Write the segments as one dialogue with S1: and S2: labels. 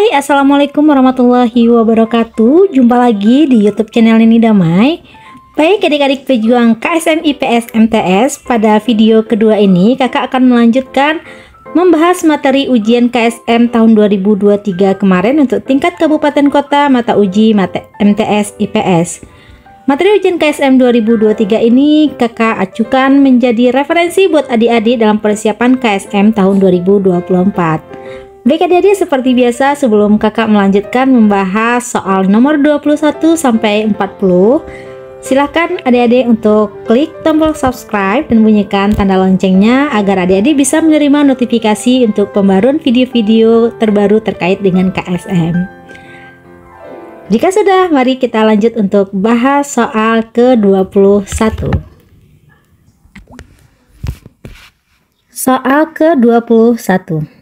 S1: Hai, assalamualaikum warahmatullahi wabarakatuh. Jumpa lagi di YouTube channel Nini Damai. Baik adik-adik pejuang KSM IPS MTS, pada video kedua ini kakak akan melanjutkan membahas materi ujian KSM tahun 2023 kemarin untuk tingkat kabupaten kota mata uji MTS IPS. Materi ujian KSM 2023 ini kakak acukan menjadi referensi buat adik-adik dalam persiapan KSM tahun 2024. Baik adik-adik, seperti biasa sebelum kakak melanjutkan membahas soal nomor 21 sampai 40, silahkan adik-adik untuk klik tombol subscribe dan bunyikan tanda loncengnya agar adik-adik bisa menerima notifikasi untuk pembaruan video-video terbaru terkait dengan KSM. Jika sudah, mari kita lanjut untuk bahas soal ke-21. Soal ke-21.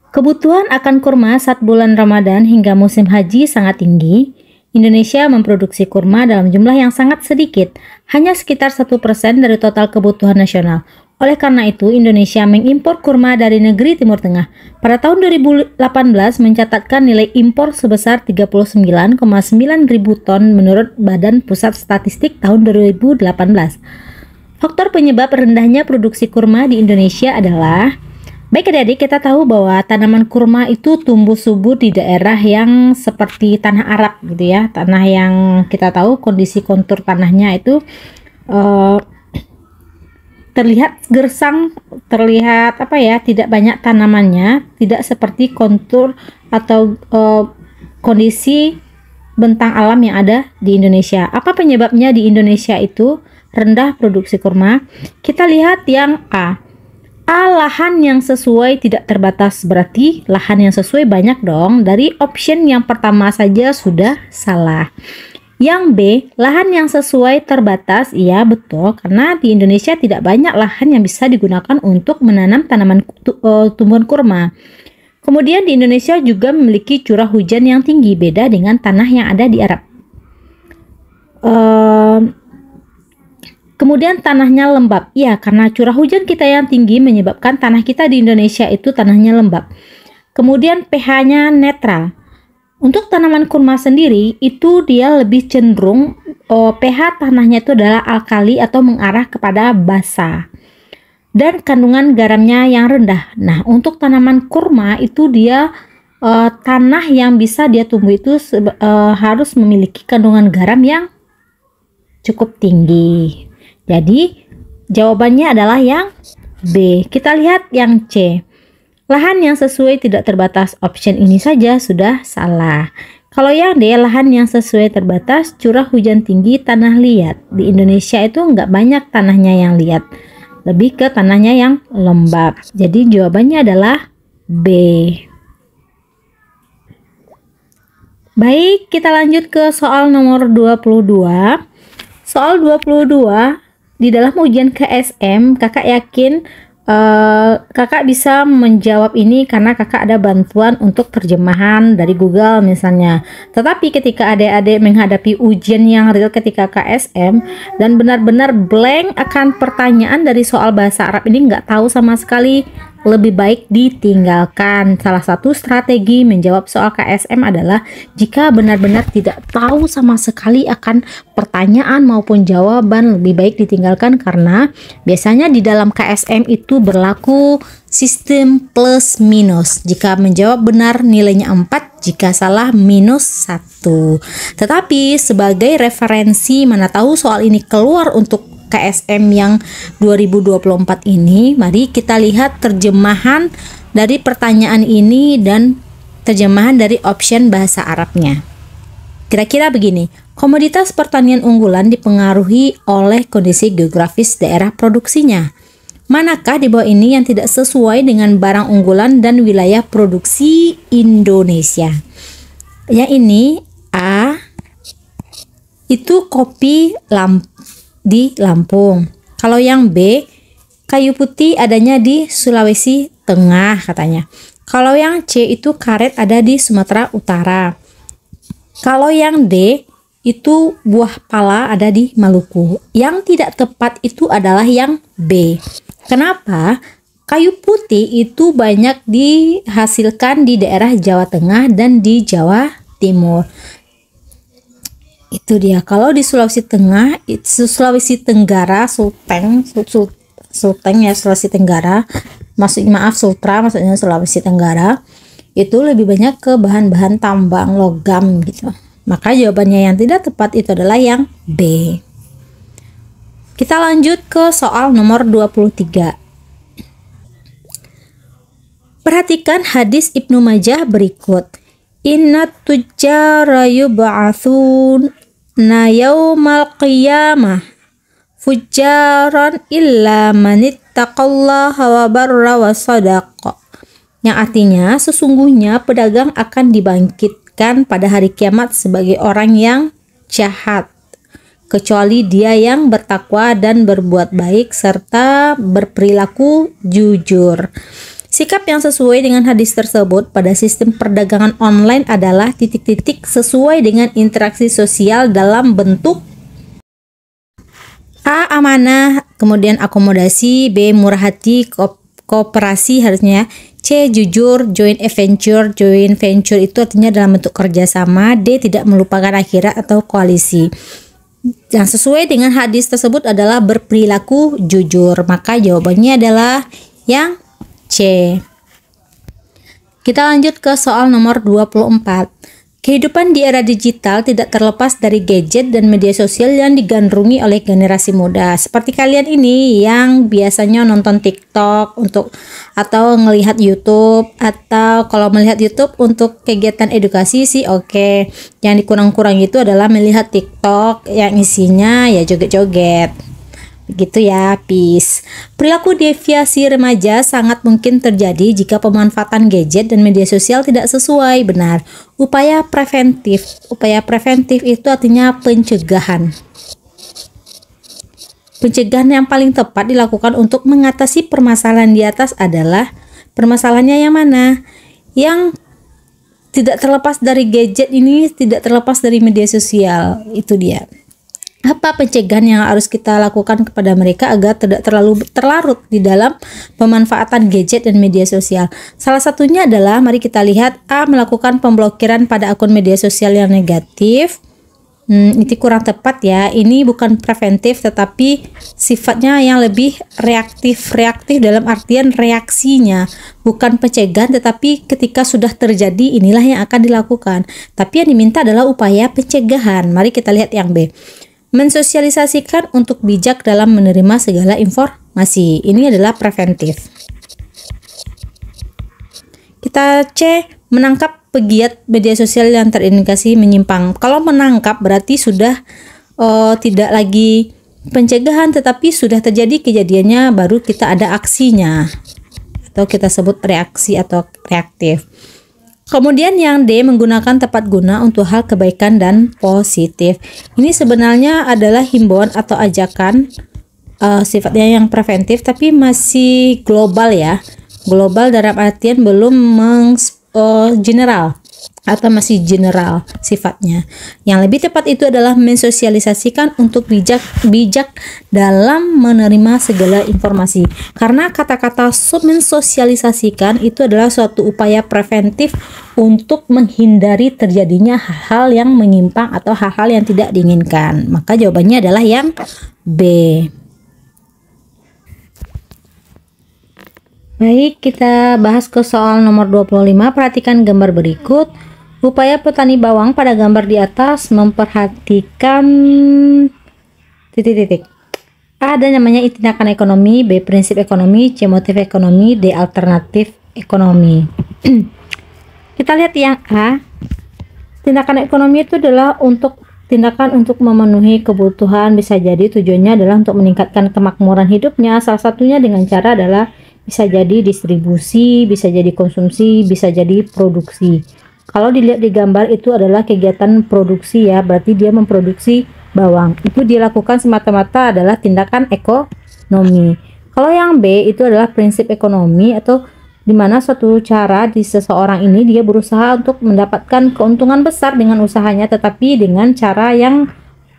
S1: Kebutuhan akan kurma saat bulan Ramadan hingga musim haji sangat tinggi. Indonesia memproduksi kurma dalam jumlah yang sangat sedikit, hanya sekitar 1% dari total kebutuhan nasional. Oleh karena itu, Indonesia mengimpor kurma dari negeri Timur Tengah. Pada tahun 2018 mencatatkan nilai impor sebesar 39,9 ribu ton menurut Badan Pusat Statistik tahun 2018. Faktor penyebab rendahnya produksi kurma di Indonesia adalah: baik adik-adik, kita tahu bahwa tanaman kurma itu tumbuh subur di daerah yang seperti tanah Arab gitu ya. Tanah yang kita tahu kondisi kontur tanahnya itu terlihat gersang, terlihat tidak banyak tanamannya, tidak seperti kontur atau kondisi bentang alam yang ada di Indonesia. Apa penyebabnya di Indonesia itu rendah produksi kurma? Kita lihat yang A, lahan yang sesuai tidak terbatas. Berarti lahan yang sesuai banyak dong. Dari option yang pertama saja sudah salah. Yang B, lahan yang sesuai terbatas. Iya betul, karena di Indonesia tidak banyak lahan yang bisa digunakan untuk menanam tanaman tumbuhan kurma. Kemudian di Indonesia juga memiliki curah hujan yang tinggi, beda dengan tanah yang ada di Arab. Kemudian tanahnya lembab. Ya, karena curah hujan kita yang tinggi menyebabkan tanah kita di Indonesia itu tanahnya lembab. Kemudian pH-nya netral. Untuk tanaman kurma sendiri itu dia lebih cenderung pH tanahnya itu adalah alkali atau mengarah kepada basa. Dan kandungan garamnya yang rendah. Nah, untuk tanaman kurma itu dia tanah yang bisa dia tumbuh itu harus memiliki kandungan garam yang cukup tinggi. Jadi jawabannya adalah yang B. Kita lihat yang C. Lahan yang sesuai tidak terbatas. Option ini saja sudah salah. Kalau yang D, lahan yang sesuai terbatas, curah hujan tinggi, tanah liat. Di Indonesia itu nggak banyak tanahnya yang liat, lebih ke tanahnya yang lembab. Jadi jawabannya adalah B. Baik, kita lanjut ke soal nomor 22. Soal 22, di dalam ujian KSM, kakak yakin kakak bisa menjawab ini karena kakak ada bantuan untuk terjemahan dari Google misalnya. Tetapi ketika adik-adik menghadapi ujian yang real ketika KSM dan benar-benar blank akan pertanyaan dari soal bahasa Arab ini, nggak tahu sama sekali, lebih baik ditinggalkan. Salah satu strategi menjawab soal KSM adalah jika benar-benar tidak tahu sama sekali akan pertanyaan maupun jawaban, lebih baik ditinggalkan karena biasanya di dalam KSM itu berlaku sistem plus minus. Jika menjawab benar nilainya 4, jika salah minus 1. Tetapi sebagai referensi, mana tahu soal ini keluar untuk KSM yang 2024 ini, mari kita lihat terjemahan dari pertanyaan ini dan terjemahan dari option bahasa Arabnya. Kira-kira begini, komoditas pertanian unggulan dipengaruhi oleh kondisi geografis daerah produksinya. Manakah di bawah ini yang tidak sesuai dengan barang unggulan dan wilayah produksi Indonesia? Yang ini A, itu kopi di Lampung. Kalau yang B, kayu putih adanya di Sulawesi Tengah katanya. Kalau yang C itu karet ada di Sumatera Utara. Kalau yang D itu buah pala ada di Maluku. Yang tidak tepat itu adalah yang B. Kenapa? Kayu putih itu banyak dihasilkan di daerah Jawa Tengah dan di Jawa Timur. Itu dia. Kalau di Sulawesi Tengah, Sulawesi Tenggara, Sulteng ya, Sulawesi Tenggara, Sultra maksudnya Sulawesi Tenggara, itu lebih banyak ke bahan-bahan tambang logam gitu. Maka jawabannya yang tidak tepat itu adalah yang B. Kita lanjut ke soal nomor 23. Perhatikan hadis Ibnu Majah berikut. Inna tujjara yub'atsun yaumal qiyamah fujjaran illa manittaqallaha wa barra wa sadaqa. Yang artinya sesungguhnya pedagang akan dibangkitkan pada hari kiamat sebagai orang yang jahat, kecuali dia yang bertakwa dan berbuat baik serta berperilaku jujur. Sikap yang sesuai dengan hadis tersebut pada sistem perdagangan online adalah sesuai dengan interaksi sosial dalam bentuk A. Amanah, kemudian akomodasi, B. Murah hati, kooperasi harusnya, C. Jujur, joint venture itu artinya dalam bentuk kerjasama, D. Tidak melupakan akhirat atau koalisi. Yang sesuai dengan hadis tersebut adalah berperilaku jujur, maka jawabannya adalah yang C. Kita lanjut ke soal nomor 24. Kehidupan di era digital tidak terlepas dari gadget dan media sosial yang digandrungi oleh generasi muda. Seperti kalian ini yang biasanya nonton TikTok atau ngelihat YouTube, atau kalau melihat YouTube untuk kegiatan edukasi sih oke. Yang dikurang-kurang itu adalah melihat TikTok yang isinya ya joget-joget. Begitu ya, peace. Perilaku deviasi remaja sangat mungkin terjadi jika pemanfaatan gadget dan media sosial tidak sesuai. Benar. Upaya preventif itu artinya pencegahan. Pencegahan yang paling tepat dilakukan untuk mengatasi permasalahan di atas adalah permasalahannya yang mana? Yang tidak terlepas dari gadget ini, tidak terlepas dari media sosial. Itu dia. Apa pencegahan yang harus kita lakukan kepada mereka agar tidak terlalu terlarut di dalam pemanfaatan gadget dan media sosial? Salah satunya adalah, mari kita lihat, A. Melakukan pemblokiran pada akun media sosial yang negatif. Itu kurang tepat ya. Ini bukan preventif tetapi sifatnya yang lebih reaktif dalam artian reaksinya, bukan pencegahan, tetapi ketika sudah terjadi inilah yang akan dilakukan. Tapi yang diminta adalah upaya pencegahan. Mari kita lihat yang B. Mensosialisasikan untuk bijak dalam menerima segala informasi. Ini adalah preventif. Kita C. Menangkap pegiat media sosial yang terindikasi menyimpang. Kalau menangkap berarti sudah tidak lagi pencegahan tetapi sudah terjadi kejadiannya, baru kita ada aksinya atau kita sebut reaksi atau reaktif. Kemudian yang D, menggunakan tepat guna untuk hal kebaikan dan positif. Ini sebenarnya adalah himbauan atau ajakan, sifatnya yang preventif tapi masih global ya. Global dalam artian belum general atau masih general sifatnya. Yang lebih tepat itu adalah mensosialisasikan untuk bijak dalam menerima segala informasi. Karena kata-kata mensosialisasikan itu adalah suatu upaya preventif untuk menghindari terjadinya hal-hal yang menyimpang atau hal-hal yang tidak diinginkan. Maka jawabannya adalah yang B. Baik, kita bahas ke soal nomor 25. Perhatikan gambar berikut. Upaya petani bawang pada gambar di atas memperhatikan A, ada namanya tindakan ekonomi, B, prinsip ekonomi, C, motif ekonomi, D, alternatif ekonomi. Kita lihat yang A. Tindakan ekonomi itu adalah tindakan untuk memenuhi kebutuhan, bisa jadi tujuannya adalah untuk meningkatkan kemakmuran hidupnya. Salah satunya dengan cara adalah bisa jadi distribusi, bisa jadi konsumsi, bisa jadi produksi. Kalau dilihat di gambar itu adalah kegiatan produksi ya, berarti dia memproduksi bawang. Itu dilakukan semata-mata adalah tindakan ekonomi. Kalau yang B itu adalah prinsip ekonomi, atau dimana suatu cara di seseorang ini dia berusaha untuk mendapatkan keuntungan besar dengan usahanya, tetapi dengan cara yang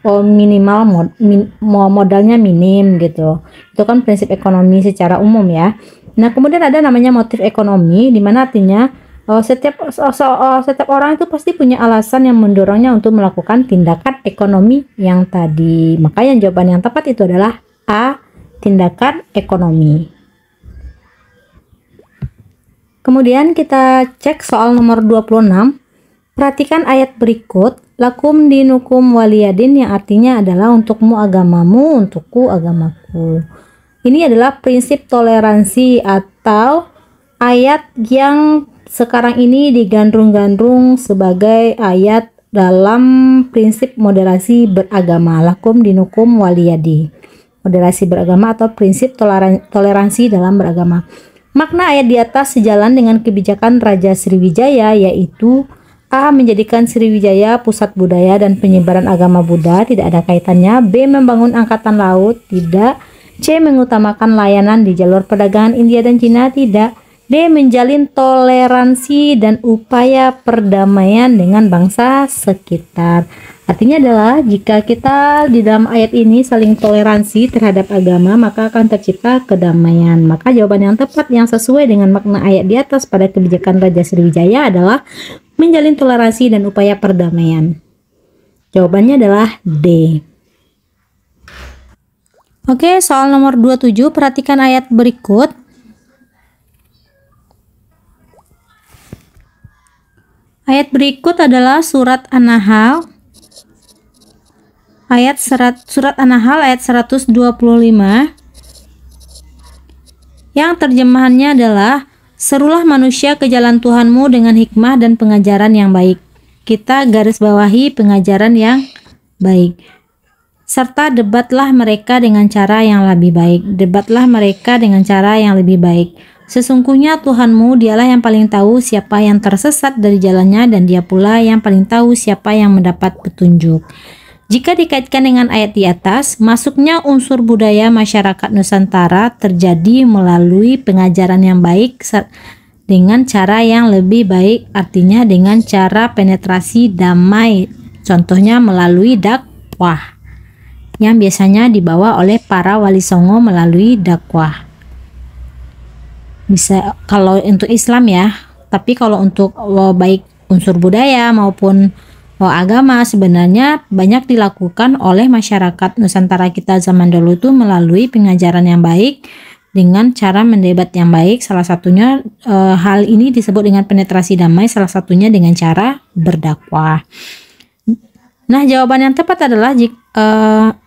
S1: minimal, modalnya minim gitu. Itu kan prinsip ekonomi secara umum ya. Nah, kemudian ada namanya motif ekonomi, di mana artinya setiap orang itu pasti punya alasan yang mendorongnya untuk melakukan tindakan ekonomi yang tadi. Maka yang jawaban yang tepat itu adalah A, tindakan ekonomi. Kemudian kita cek soal nomor 26. Perhatikan ayat berikut. Lakum dinukum waliyadin, yang artinya adalah untukmu agamamu, untukku agamaku. Ini adalah prinsip toleransi atau ayat yang sekarang ini digandrung-gandrung sebagai ayat dalam prinsip moderasi beragama. Lakum dinukum waliyadi. Moderasi beragama atau prinsip toleransi dalam beragama. Makna ayat di atas sejalan dengan kebijakan Raja Sriwijaya, yaitu A. Menjadikan Sriwijaya pusat budaya dan penyebaran agama Buddha, tidak ada kaitannya. B. Membangun angkatan laut, tidak. C. Mengutamakan layanan di jalur perdagangan India dan Cina, tidak. D. Menjalin toleransi dan upaya perdamaian dengan bangsa sekitar. Artinya adalah jika kita di dalam ayat ini saling toleransi terhadap agama, maka akan tercipta kedamaian. Maka jawaban yang tepat yang sesuai dengan makna ayat di atas pada kebijakan Raja Sriwijaya adalah menjalin toleransi dan upaya perdamaian. Jawabannya adalah D. Oke, soal nomor 27, perhatikan ayat berikut. Ayat berikut adalah surat An-Nahl. Surat An-Nahl ayat 125. Yang terjemahannya adalah, serulah manusia ke jalan Tuhanmu dengan hikmah dan pengajaran yang baik. Kita garis bawahi pengajaran yang baik. Serta debatlah mereka dengan cara yang lebih baik. Debatlah mereka dengan cara yang lebih baik. Sesungguhnya Tuhanmu, dialah yang paling tahu siapa yang tersesat dari jalannya, dan dia pula yang paling tahu siapa yang mendapat petunjuk. Jika dikaitkan dengan ayat di atas, masuknya unsur budaya masyarakat Nusantara terjadi melalui pengajaran yang baik dengan cara yang lebih baik, artinya dengan cara penetrasi damai, contohnya melalui dakwah, yang biasanya dibawa oleh para wali songo melalui dakwah. Bisa kalau untuk Islam ya, tapi kalau untuk baik unsur budaya maupun agama sebenarnya banyak dilakukan oleh masyarakat Nusantara kita zaman dulu itu melalui pengajaran yang baik dengan cara mendebat yang baik. Salah satunya hal ini disebut dengan penetrasi damai, salah satunya dengan cara berdakwah. Nah, jawaban yang tepat adalah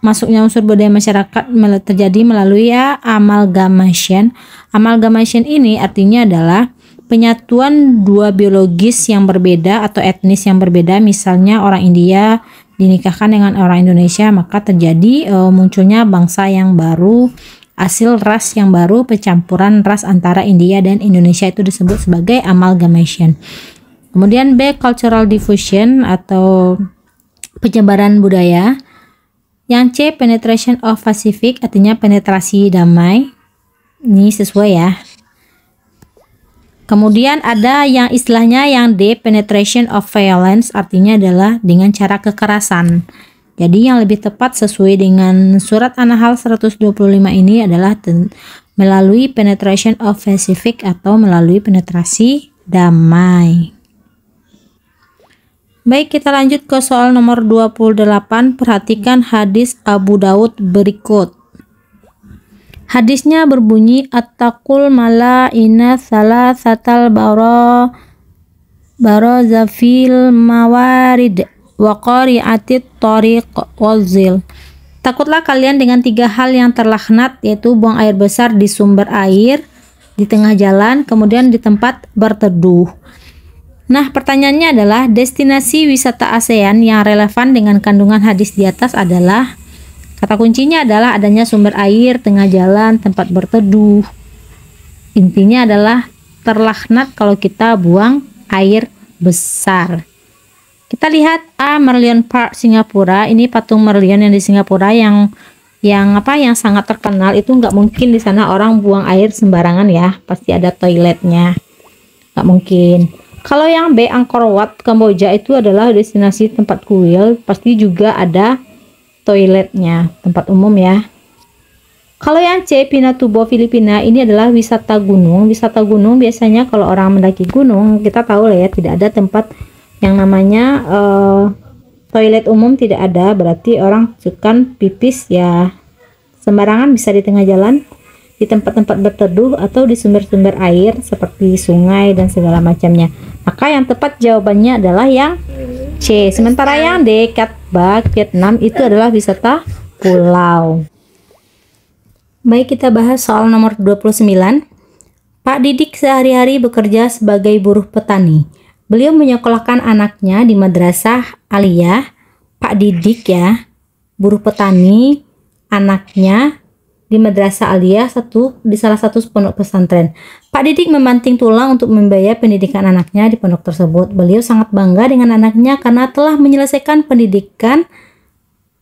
S1: masuknya unsur budaya masyarakat terjadi melalui amalgamation. Amalgamation ini artinya adalah penyatuan dua biologis yang berbeda atau etnis yang berbeda. Misalnya orang India dinikahkan dengan orang Indonesia, maka terjadi munculnya bangsa yang baru, hasil ras yang baru, pencampuran ras antara India dan Indonesia, itu disebut sebagai amalgamation. Kemudian B, cultural diffusion atau penyebaran budaya. Yang C, penetration of Pacific, artinya penetrasi damai. Ini sesuai ya. Kemudian ada yang istilahnya yang D, penetration of violence, artinya adalah dengan cara kekerasan. Jadi yang lebih tepat sesuai dengan surat An-Nahl 125 ini adalah melalui penetration of Pacific atau melalui penetrasi damai. Baik, kita lanjut ke soal nomor 28. Perhatikan hadis Abu Daud berikut. Hadisnya berbunyi, at-taqul mala'ina salasatal barazafil mawarid wa qari'atit tariq wazil. Takutlah kalian dengan 3 hal yang terlaknat, yaitu buang air besar di sumber air, di tengah jalan, kemudian di tempat berteduh. Nah, pertanyaannya adalah destinasi wisata ASEAN yang relevan dengan kandungan hadis di atas adalah, kata kuncinya adalah adanya sumber air, tengah jalan, tempat berteduh. Intinya adalah terlaknat kalau kita buang air besar. Kita lihat A, Merlion Park Singapura. Ini patung Merlion yang di Singapura yang sangat terkenal. Itu nggak mungkin di sana orang buang air sembarangan ya, pasti ada toiletnya. Nggak mungkin. Kalau yang B, Angkor Wat Kamboja, itu adalah destinasi tempat kuil, pasti juga ada toiletnya, tempat umum ya. Kalau yang C, Pinatubo Filipina, ini adalah wisata gunung. Wisata gunung biasanya kalau orang mendaki gunung, kita tahu lah ya, tidak ada tempat yang namanya toilet umum, tidak ada. Berarti orang kan pipis ya sembarangan, bisa di tengah jalan, di tempat-tempat berteduh, atau di sumber-sumber air seperti sungai dan segala macamnya. Maka yang tepat jawabannya adalah yang C. Sementara yang D, Cat Ba, Vietnam, itu adalah wisata pulau. Baik, kita bahas soal nomor 29. Pak Didik sehari-hari bekerja sebagai buruh petani. Beliau menyekolahkan anaknya di madrasah aliyah. Pak Didik ya, buruh petani, anaknya di madrasah aliyah di salah satu pondok pesantren. Pak Didik membanting tulang untuk membiayai pendidikan anaknya di pondok tersebut. Beliau sangat bangga dengan anaknya karena telah menyelesaikan pendidikan.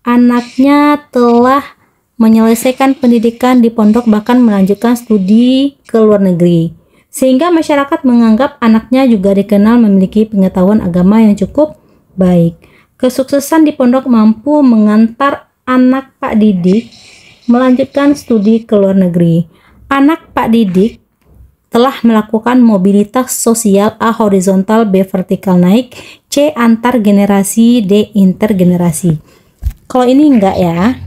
S1: Anaknya telah menyelesaikan pendidikan di pondok, bahkan melanjutkan studi ke luar negeri, sehingga masyarakat menganggap anaknya juga dikenal memiliki pengetahuan agama yang cukup baik. Kesuksesan di pondok mampu mengantar anak Pak Didik melanjutkan studi ke luar negeri. Anak Pak Didik telah melakukan mobilitas sosial, A. horizontal, B. vertikal naik, C. antar generasi, D. intergenerasi. Kalau ini enggak ya.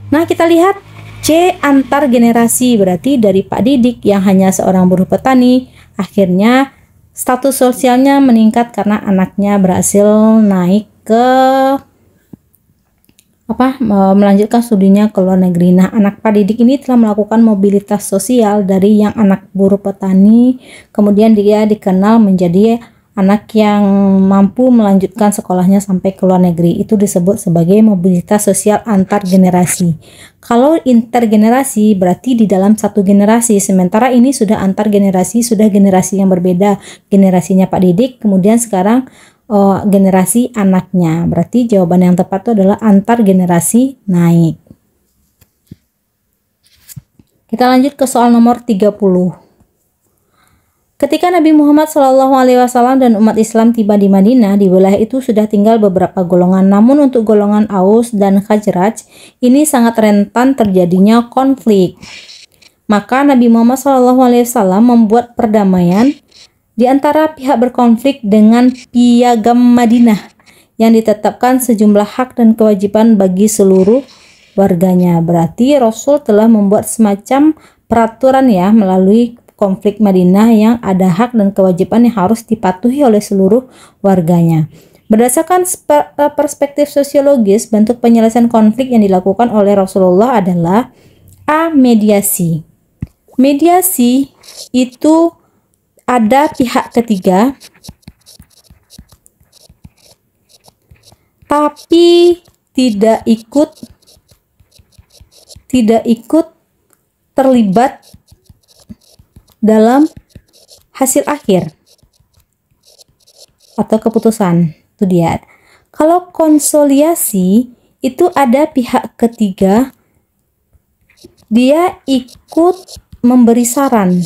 S1: Nah, kita lihat C, antar generasi, berarti dari Pak Didik yang hanya seorang buruh petani, akhirnya status sosialnya meningkat karena anaknya berhasil naik ke melanjutkan studinya ke luar negeri. Nah, anak Pak Didik ini telah melakukan mobilitas sosial dari yang anak buruh petani, kemudian dia dikenal menjadi anak yang mampu melanjutkan sekolahnya sampai ke luar negeri. Itu disebut sebagai mobilitas sosial antar generasi. Kalau intergenerasi berarti di dalam satu generasi, sementara ini sudah antar generasi, sudah generasi yang berbeda. Generasinya Pak Didik, kemudian sekarang generasi anaknya. Berarti jawaban yang tepat itu adalah antar generasi naik. Kita lanjut ke soal nomor 30. Ketika Nabi Muhammad SAW dan umat Islam tiba di Madinah, di wilayah itu sudah tinggal beberapa golongan. Namun untuk golongan Aus dan Khazraj, ini sangat rentan terjadinya konflik. Maka Nabi Muhammad SAW membuat perdamaian di antara pihak berkonflik dengan Piagam Madinah yang ditetapkan sejumlah hak dan kewajiban bagi seluruh warganya. Berarti Rasul telah membuat semacam peraturan ya melalui konflik Madinah yang ada hak dan kewajiban yang harus dipatuhi oleh seluruh warganya. Berdasarkan perspektif sosiologis, bentuk penyelesaian konflik yang dilakukan oleh Rasulullah adalah A. mediasi. Mediasi itu ada pihak ketiga, tapi tidak ikut terlibat dalam hasil akhir atau keputusan. Itu dia. Kalau konsoliasi itu ada pihak ketiga, dia ikut memberi saran,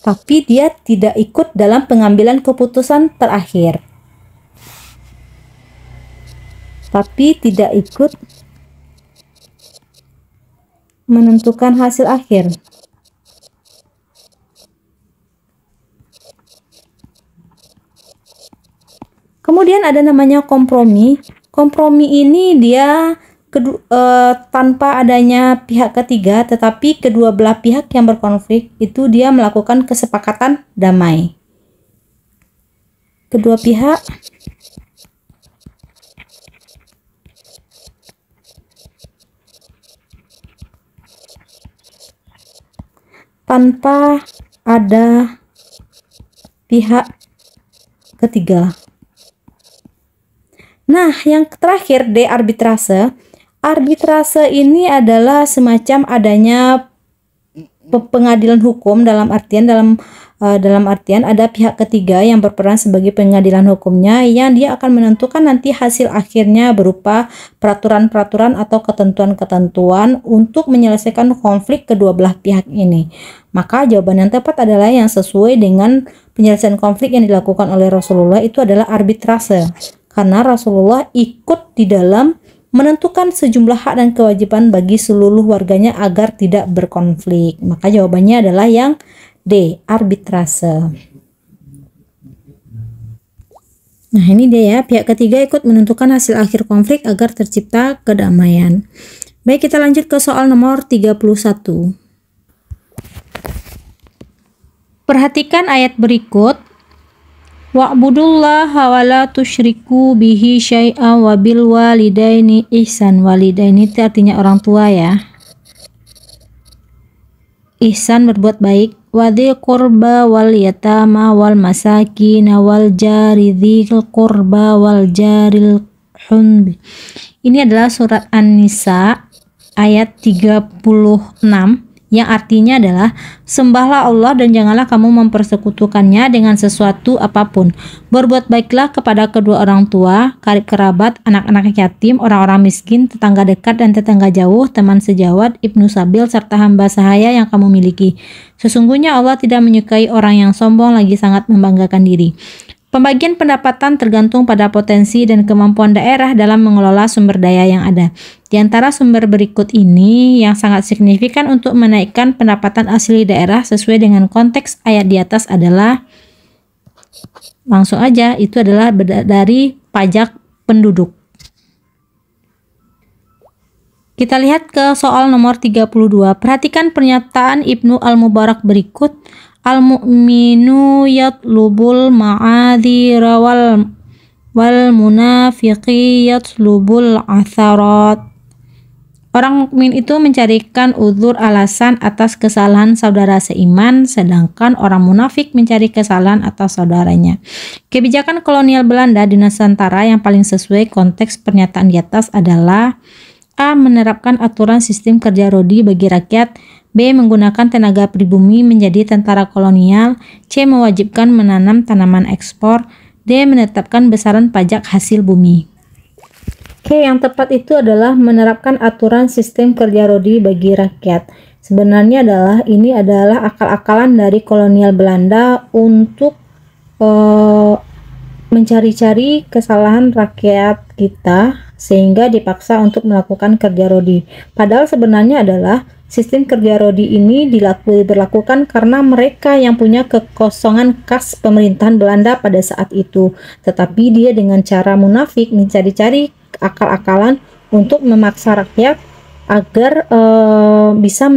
S1: tapi dia tidak ikut dalam pengambilan keputusan terakhir, tapi tidak ikut menentukan hasil akhir. Kemudian ada namanya kompromi. Kompromi ini dia tanpa adanya pihak ketiga, tetapi kedua belah pihak yang berkonflik itu dia melakukan kesepakatan damai. Kedua pihak tanpa ada pihak ketiga. Nah, yang terakhir D, arbitrase. Arbitrase ini adalah semacam adanya pengadilan hukum dalam artian ada pihak ketiga yang berperan sebagai pengadilan hukumnya yang dia akan menentukan nanti hasil akhirnya berupa peraturan-peraturan atau ketentuan-ketentuan untuk menyelesaikan konflik kedua belah pihak ini. Maka jawaban yang tepat adalah yang sesuai dengan penyelesaian konflik yang dilakukan oleh Rasulullah itu adalah arbitrase, karena Rasulullah ikut di dalam menentukan sejumlah hak dan kewajiban bagi seluruh warganya agar tidak berkonflik. Maka jawabannya adalah yang D, arbitrase. Nah, ini dia ya, pihak ketiga ikut menentukan hasil akhir konflik agar tercipta kedamaian. Baik, kita lanjut ke soal nomor 31. Perhatikan ayat berikut. Wa'budullaha wa la tusyriku bihi syai'an wa bil walidaini ihsan. Walidaini itu artinya orang tua ya. Ihsan berbuat baik. Wadil qurba wal yatama wal masakin wal jari dzil qurba wal jaril hunbi. Ini adalah surat An-Nisa ayat 36 yang artinya adalah sembahlah Allah dan janganlah kamu mempersekutukannya dengan sesuatu apapun. Berbuat baiklah kepada kedua orang tua, karib kerabat, anak-anak yatim, orang-orang miskin, tetangga dekat dan tetangga jauh, teman sejawat, ibnu sabil, serta hamba sahaya yang kamu miliki. Sesungguhnya Allah tidak menyukai orang yang sombong lagi sangat membanggakan diri. Pembagian pendapatan tergantung pada potensi dan kemampuan daerah dalam mengelola sumber daya yang ada. Di antara sumber berikut ini yang sangat signifikan untuk menaikkan pendapatan asli daerah sesuai dengan konteks ayat di atas adalah, langsung aja, itu adalah dari pajak penduduk. Kita lihat ke soal nomor 32. Perhatikan pernyataan Ibnu Al-Mubarak berikut. Al-mu'minu yatlubul ma'adhira wal munafiqi yatlubul atharat. Orang mukmin itu mencarikan uzur alasan atas kesalahan saudara seiman, sedangkan orang munafik mencari kesalahan atas saudaranya. Kebijakan kolonial Belanda di Nusantara yang paling sesuai konteks pernyataan di atas adalah A. Menerapkan aturan sistem kerja rodi bagi rakyat. B. Menggunakan tenaga pribumi menjadi tentara kolonial. C. Mewajibkan menanam tanaman ekspor. D. Menetapkan besaran pajak hasil bumi. Oke, yang tepat itu adalah menerapkan aturan sistem kerja rodi bagi rakyat. Sebenarnya ini adalah akal-akalan dari kolonial Belanda untuk mencari-cari kesalahan rakyat kita sehingga dipaksa untuk melakukan kerja rodi. Padahal sebenarnya adalah sistem kerja rodi ini diberlakukan karena mereka yang punya kekosongan kas pemerintahan Belanda pada saat itu. Tetapi dia dengan cara munafik mencari-cari akal-akalan untuk memaksa rakyat agar bisa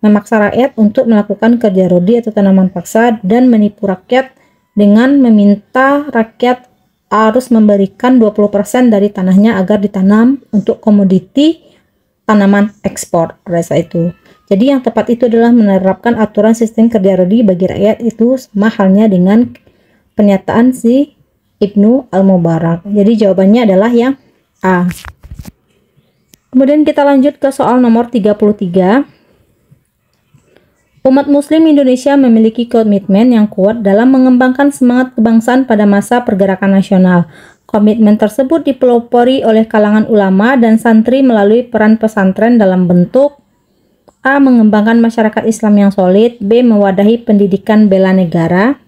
S1: memaksa rakyat untuk melakukan kerja rodi atau tanaman paksa dan menipu rakyat dengan meminta rakyat harus memberikan 20% dari tanahnya agar ditanam untuk komoditi tanaman ekspor pada saat itu. Jadi yang tepat itu adalah menerapkan aturan sistem kerja rodi bagi rakyat, itu sama halnya dengan pernyataan si Ibnu Al-Mubarak. Jadi jawabannya adalah yang A. Kemudian kita lanjut ke soal nomor 33. Umat Muslim Indonesia memiliki komitmen yang kuat dalam mengembangkan semangat kebangsaan pada masa pergerakan nasional. Komitmen tersebut dipelopori oleh kalangan ulama dan santri melalui peran pesantren dalam bentuk A. Mengembangkan masyarakat Islam yang solid. B. Mewadahi pendidikan bela negara.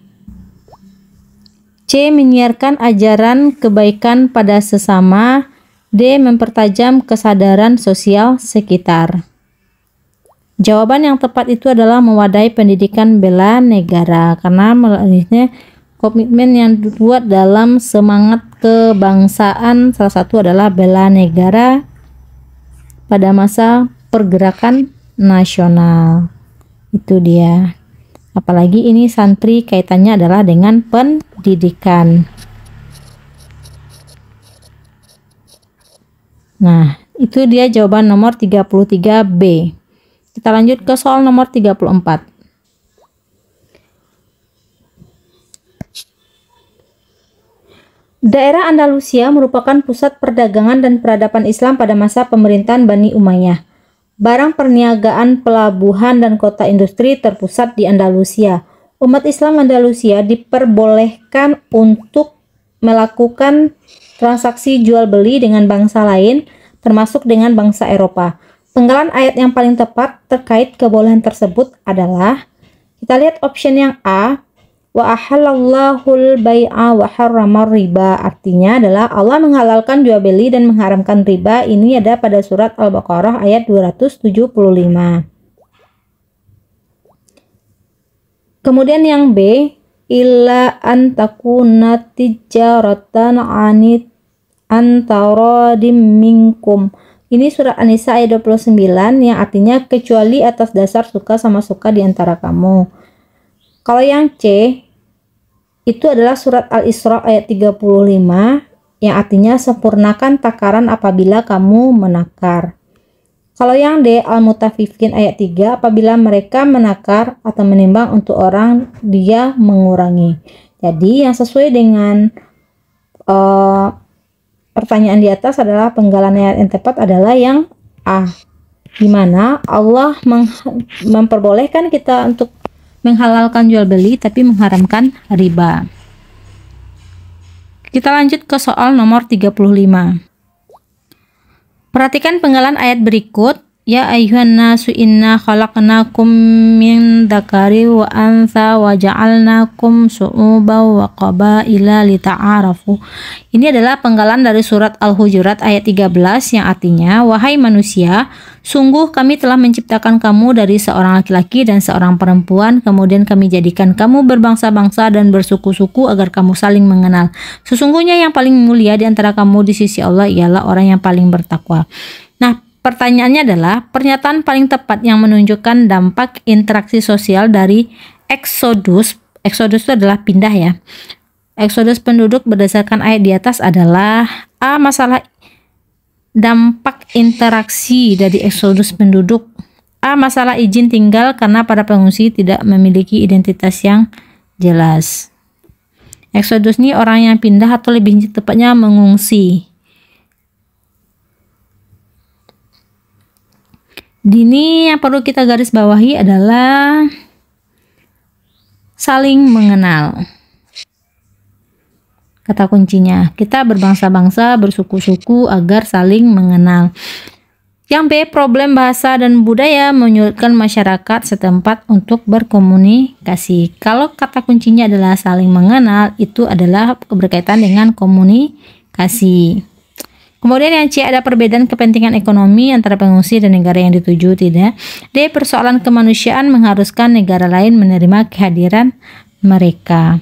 S1: C. Menyiarkan ajaran kebaikan pada sesama. D. Mempertajam kesadaran sosial sekitar. Jawaban yang tepat itu adalah mewadahi pendidikan bela negara, karena melalui komitmen yang dibuat dalam semangat kebangsaan salah satu adalah bela negara pada masa pergerakan nasional. Itu dia. Apalagi ini santri kaitannya adalah dengan pendidikan. Nah, itu dia jawaban nomor 33B. Kita lanjut ke soal nomor 34. Daerah Andalusia merupakan pusat perdagangan dan peradaban Islam pada masa pemerintahan Bani Umayyah. Barang perniagaan, pelabuhan, dan kota industri terpusat di Andalusia. Umat Islam Andalusia diperbolehkan untuk melakukan transaksi jual beli dengan bangsa lain, termasuk dengan bangsa Eropa. Penggalan ayat yang paling tepat terkait kebolehan tersebut adalah, kita lihat option yang A, Wa ahallallahul bai'a wa harramar riba. Artinya adalah Allah menghalalkan jual beli dan mengharamkan riba. Ini ada pada surat Al-Baqarah ayat 275. Kemudian yang B, illa an takuna tijaratan antaradim minkum. Ini surat An-Nisa ayat 29 yang artinya kecuali atas dasar suka sama suka di antara kamu. Kalau yang C itu adalah surat Al-Isra ayat 35 yang artinya sempurnakan takaran apabila kamu menakar. Kalau yang D, Al-Mutaffifin ayat 3, apabila mereka menakar atau menimbang untuk orang, dia mengurangi. Jadi yang sesuai dengan pertanyaan di atas adalah penggalan ayat yang tepat adalah yang A, di mana Allah memperbolehkan kita untuk menghalalkan jual beli tapi mengharamkan riba. Kita lanjut ke soal nomor 35. Perhatikan penggalan ayat berikut. Ya ayyuhan nasu inna khalaqnakum min dzakari wa untha wa ja'alnakum syu'uban wa qabaila lita'arafu. Ini adalah penggalan dari surat Al-Hujurat ayat 13 yang artinya, wahai manusia, sungguh kami telah menciptakan kamu dari seorang laki-laki dan seorang perempuan, kemudian kami jadikan kamu berbangsa-bangsa dan bersuku-suku agar kamu saling mengenal. Sesungguhnya yang paling mulia di antara kamu di sisi Allah ialah orang yang paling bertakwa. Nah, pertanyaannya adalah pernyataan paling tepat yang menunjukkan dampak interaksi sosial dari eksodus. Eksodus itu adalah pindah ya. Eksodus penduduk berdasarkan ayat di atas adalah A. Masalah dampak interaksi dari eksodus penduduk. A. Masalah izin tinggal karena para pengungsi tidak memiliki identitas yang jelas. Eksodus ini orang yang pindah atau lebih tepatnya mengungsi. Dini yang perlu kita garis bawahi adalah saling mengenal. Kata kuncinya, kita berbangsa-bangsa, bersuku-suku agar saling mengenal. Yang B, problem bahasa dan budaya menyulitkan masyarakat setempat untuk berkomunikasi. Kalau kata kuncinya adalah saling mengenal, itu adalah berkaitan dengan komunikasi. Kemudian yang C, ada perbedaan kepentingan ekonomi antara pengungsi dan negara yang dituju, tidak. D, persoalan kemanusiaan mengharuskan negara lain menerima kehadiran mereka.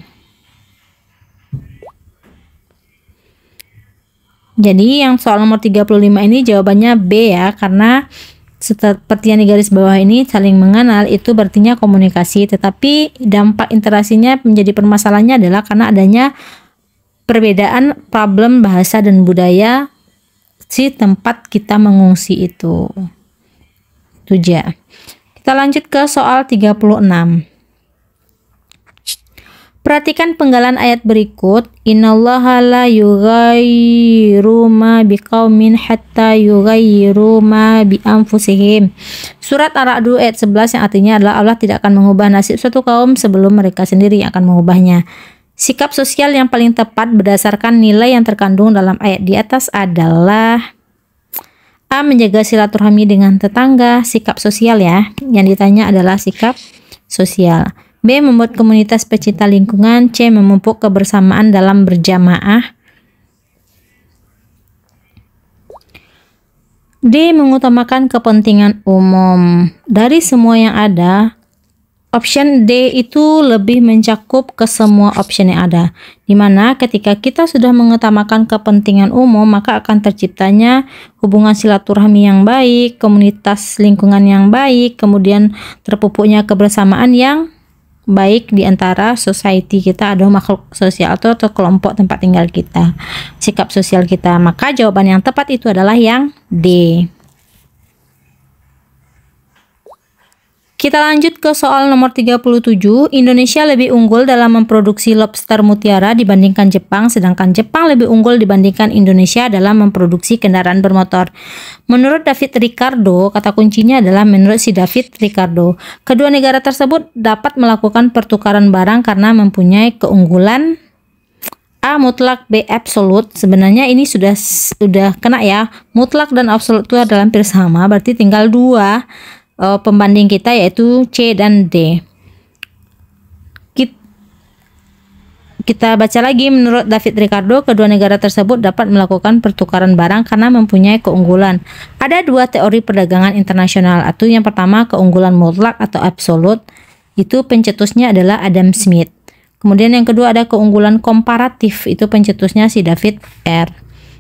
S1: Jadi yang soal nomor 35 ini jawabannya B ya, karena seperti yang di garis bawah ini saling mengenal itu berartinya komunikasi, tetapi dampak interaksinya menjadi permasalahannya adalah karena adanya perbedaan problem bahasa dan budaya si tempat kita mengungsi itu. Tujuh. Kita lanjut ke soal 36. Perhatikan penggalan ayat berikut. Innallaha la yughayyiru ma biqaumin hatta yughayyiru ma bi anfusihim. Surat Ar-Ra'd ayat 11 yang artinya adalah Allah tidak akan mengubah nasib suatu kaum sebelum mereka sendiri yang akan mengubahnya. Sikap sosial yang paling tepat berdasarkan nilai yang terkandung dalam ayat di atas adalah A. Menjaga silaturahmi dengan tetangga, sikap sosial ya. Yang ditanya adalah sikap sosial. B. Membuat komunitas pecinta lingkungan. C. Memupuk kebersamaan dalam berjamaah. D. Mengutamakan kepentingan umum. Dari semua yang ada, option D itu lebih mencakup ke semua option yang ada, dimana ketika kita sudah mengutamakan kepentingan umum, maka akan terciptanya hubungan silaturahmi yang baik, komunitas lingkungan yang baik, kemudian terpupuknya kebersamaan yang baik di antara society kita, ada makhluk sosial atau kelompok tempat tinggal kita, sikap sosial kita. Maka jawaban yang tepat itu adalah yang D. Kita lanjut ke soal nomor 37. Indonesia lebih unggul dalam memproduksi lobster mutiara dibandingkan Jepang, sedangkan Jepang lebih unggul dibandingkan Indonesia dalam memproduksi kendaraan bermotor. Menurut David Ricardo, kata kuncinya adalah menurut si David Ricardo, kedua negara tersebut dapat melakukan pertukaran barang karena mempunyai keunggulan A. Mutlak, B. Absolut. Sebenarnya ini sudah kena ya. Mutlak dan absolut itu adalah hampir sama, berarti tinggal dua pembanding kita yaitu C dan D. kita baca lagi, menurut David Ricardo, kedua negara tersebut dapat melakukan pertukaran barang karena mempunyai keunggulan. Ada dua teori perdagangan internasional, atau yang pertama keunggulan mutlak atau absolut, itu pencetusnya adalah Adam Smith. Kemudian yang kedua ada keunggulan komparatif, itu pencetusnya si David R.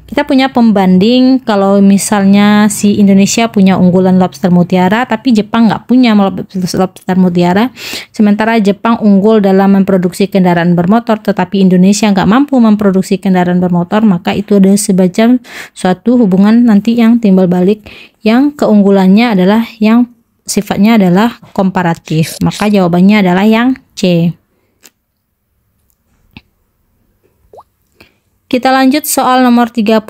S1: Kita punya pembanding, kalau misalnya si Indonesia punya unggulan lobster mutiara, tapi Jepang nggak punya lobster mutiara. Sementara Jepang unggul dalam memproduksi kendaraan bermotor, tetapi Indonesia nggak mampu memproduksi kendaraan bermotor, maka itu ada semacam suatu hubungan nanti yang timbal balik, yang keunggulannya adalah yang sifatnya adalah komparatif. Maka jawabannya adalah yang C. Kita lanjut soal nomor 38.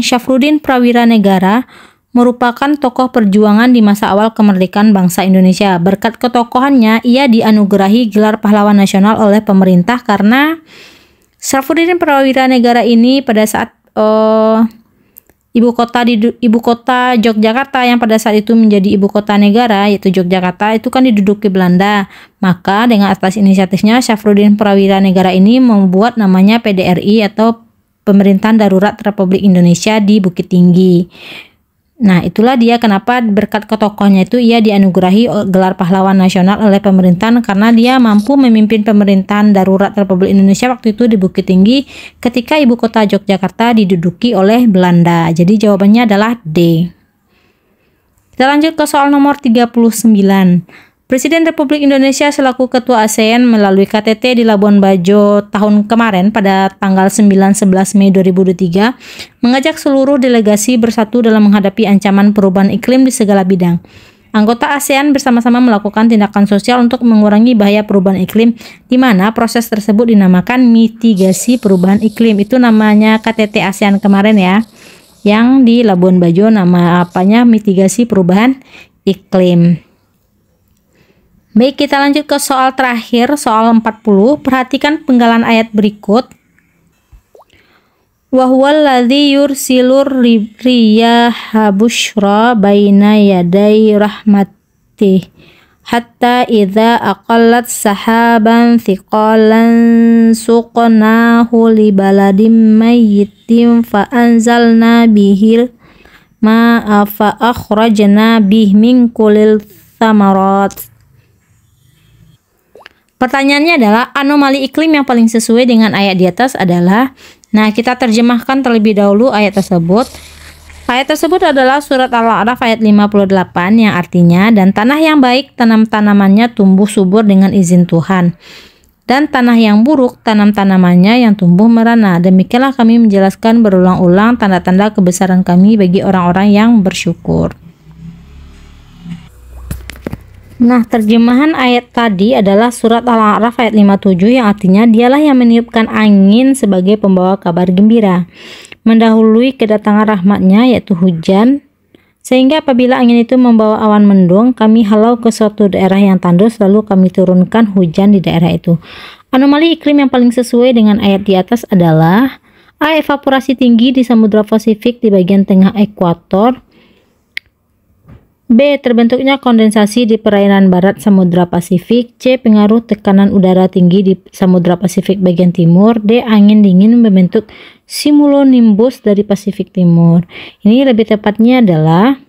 S1: Syafruddin Prawira Negara merupakan tokoh perjuangan di masa awal kemerdekaan bangsa Indonesia. Berkat ketokohannya, ia dianugerahi gelar pahlawan nasional oleh pemerintah karena Syafruddin Prawira Negara ini pada saat ibu kota Yogyakarta yang pada saat itu menjadi ibu kota negara, yaitu Yogyakarta, itu kan diduduki Belanda. Maka dengan atas inisiatifnya Syafruddin Prawira Negara ini membuat namanya PDRI atau Pemerintahan Darurat Republik Indonesia di Bukit Tinggi. Nah, itulah dia kenapa berkat ketokohnya itu ia dianugerahi gelar pahlawan nasional oleh pemerintahan, karena dia mampu memimpin pemerintahan darurat Republik Indonesia waktu itu di Bukit Tinggi ketika ibu kota Yogyakarta diduduki oleh Belanda. Jadi jawabannya adalah D. Kita lanjut ke soal nomor 39. Presiden Republik Indonesia selaku Ketua ASEAN melalui KTT di Labuan Bajo tahun kemarin pada tanggal 9-11 Mei 2023 mengajak seluruh delegasi bersatu dalam menghadapi ancaman perubahan iklim di segala bidang. Anggota ASEAN bersama-sama melakukan tindakan sosial untuk mengurangi bahaya perubahan iklim, di mana proses tersebut dinamakan mitigasi perubahan iklim. Itu namanya KTT ASEAN kemarin ya, yang di Labuan Bajo, nama apanya mitigasi perubahan iklim. Baik, kita lanjut ke soal terakhir, soal 40. Perhatikan penggalan ayat berikut. Wa huwal ladzi yursilur riyaha busyra baina yaday rahmatih hatta idza aqallat sahaban thiqalan suqnahu li baladin mayyitin fa anzalna bihil ma'a fa akhrajna bih min kulil thamarat. Pertanyaannya adalah anomali iklim yang paling sesuai dengan ayat di atas adalah. Nah, kita terjemahkan terlebih dahulu ayat tersebut. Ayat tersebut adalah surat Al-A'raf ayat 58 yang artinya, dan tanah yang baik tanam-tanamannya tumbuh subur dengan izin Tuhan. Dan tanah yang buruk tanam-tanamannya yang tumbuh merana. Demikianlah kami menjelaskan berulang-ulang tanda-tanda kebesaran kami bagi orang-orang yang bersyukur. Nah, terjemahan ayat tadi adalah surat Al-A'raf ayat 57 yang artinya dialah yang meniupkan angin sebagai pembawa kabar gembira, mendahului kedatangan rahmatnya yaitu hujan, sehingga apabila angin itu membawa awan mendung, kami halau ke suatu daerah yang tandus lalu kami turunkan hujan di daerah itu. Anomali iklim yang paling sesuai dengan ayat di atas adalah A. Evaporasi tinggi di Samudra Pasifik di bagian tengah ekuator. B. Terbentuknya kondensasi di perairan barat Samudra Pasifik. C. Pengaruh tekanan udara tinggi di Samudra Pasifik bagian timur. D. Angin dingin membentuk cumulonimbus dari Pasifik Timur. Ini lebih tepatnya adalah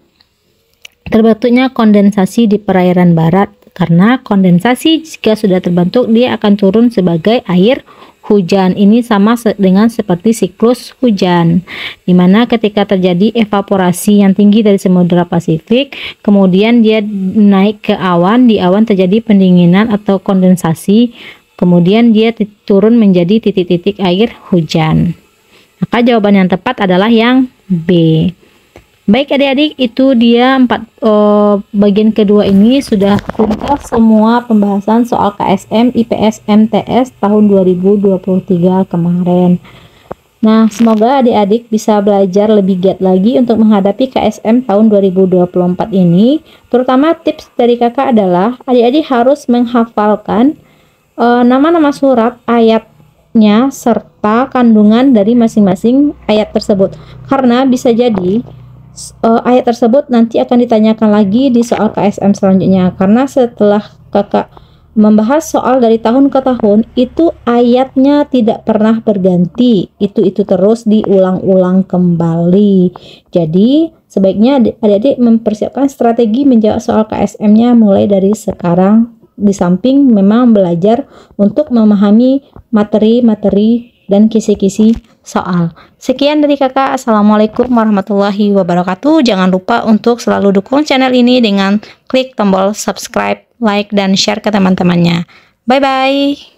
S1: terbentuknya kondensasi di perairan barat, karena kondensasi jika sudah terbentuk dia akan turun sebagai air hujan. Ini sama dengan seperti siklus hujan, dimana ketika terjadi evaporasi yang tinggi dari Samudra Pasifik, kemudian dia naik ke awan, di awan terjadi pendinginan atau kondensasi, kemudian dia turun menjadi titik-titik air hujan. Maka jawaban yang tepat adalah yang B. Baik adik-adik, itu dia bagian kedua ini sudah tuntas semua pembahasan soal KSM IPS MTS tahun 2023 kemarin. Nah, semoga adik-adik bisa belajar lebih giat lagi untuk menghadapi KSM tahun 2024 ini. Terutama tips dari kakak adalah adik-adik harus menghafalkan nama-nama surat, ayatnya, serta kandungan dari masing-masing ayat tersebut. Karena bisa jadi ayat tersebut nanti akan ditanyakan lagi di soal KSM selanjutnya, karena setelah kakak membahas soal dari tahun ke tahun itu ayatnya tidak pernah berganti, itu terus diulang-ulang kembali. Jadi sebaiknya adik-adik mempersiapkan strategi menjawab soal KSM-nya mulai dari sekarang, di samping memang belajar untuk memahami materi-materi dan kisi-kisi soal. Sekian dari kakak. Assalamualaikum warahmatullahi wabarakatuh. Jangan lupa untuk selalu dukung channel ini dengan klik tombol subscribe, like, dan share ke teman-temannya. Bye-bye.